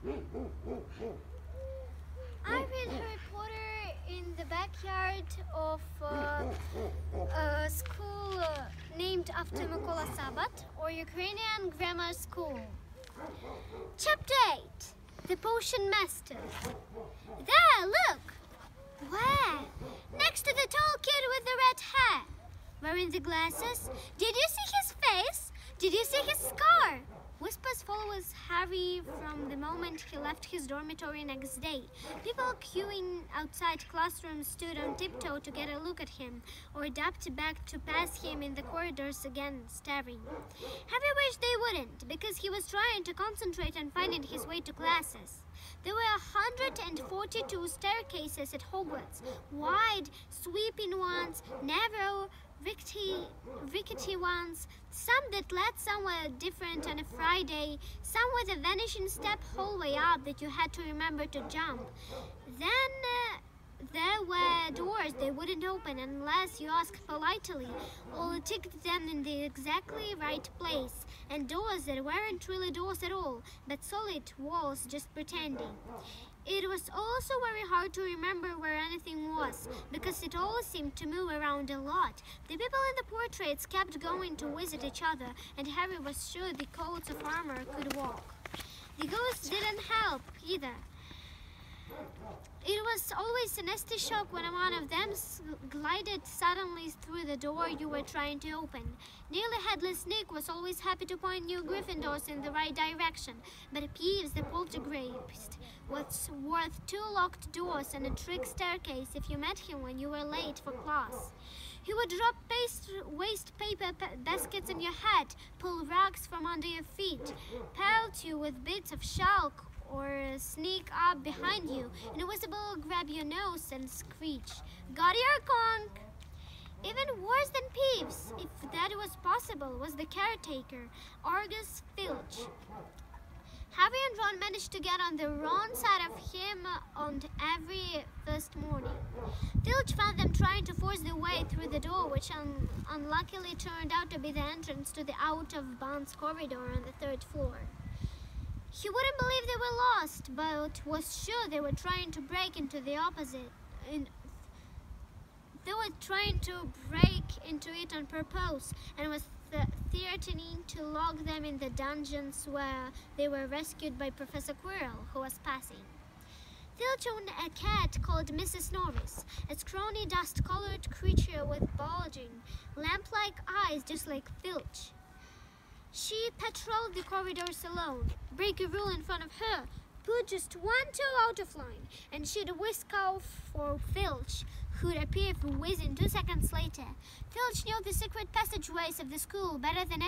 I read Harry Potter in the backyard of a school named after Mykola Sabat, or Ukrainian grammar school. Chapter 8, The Potion Master. There, look! Where? Next to the tall kid with the red hair. Wearing the glasses. Did you see his face? Did you see his scar? Whispers follows Harry from the moment he left his dormitory next day. People queuing outside classrooms stood on tiptoe to get a look at him, or ducked back to pass him in the corridors again, staring. Harry wished they wouldn't, because he was trying to concentrate on finding his way to classes. There were 142 staircases at Hogwarts, wide, sweeping ones, narrow, rickety ones, some that led somewhere different on a Friday, some with a vanishing step hallway up that you had to remember to jump. Then there were doors they wouldn't open unless you asked politely or ticked them in the exactly right place, and doors that weren't really doors at all, but solid walls just pretending. It was also very hard to remember where anything was, because it all seemed to move around a lot. The people in the portraits kept going to visit each other, and Harry was sure the coats of armor could walk. The ghosts didn't help either. It was always a nasty shock when one of them glided suddenly through the door you were trying to open. Nearly Headless Nick was always happy to point new Gryffindors in the right direction, but Peeves the poltergeist was worth 2 locked doors and a trick staircase if you met him when you were late for class. He would drop waste paper baskets in your head, pull rugs from under your feet, pelt you with bits of chalk, or sneak up behind you, invisible, grab your nose and screech, "Got your conch!" Even worse than Peeves, if that was possible, was the caretaker, Argus Filch. Harry and Ron managed to get on the wrong side of him on every first morning. Filch found them trying to force their way through the door, which unluckily turned out to be the entrance to the out-of-bounds corridor on the 3rd floor. He wouldn't believe they were lost, but was sure they were trying to break into the opposite. They were trying to break into it on purpose, and was threatening to lock them in the dungeons where they were rescued by Professor Quirrell, who was passing. Filch owned a cat called Mrs. Norris, a scrawny dust-colored creature with bulging, lamp-like eyes just like Filch. She patrolled the corridors alone. Break a rule in front of her, put just 1 toe out of line, and she'd whisk off for Filch, who'd appear for whizzing 2 seconds later. Filch knew the secret passageways of the school better than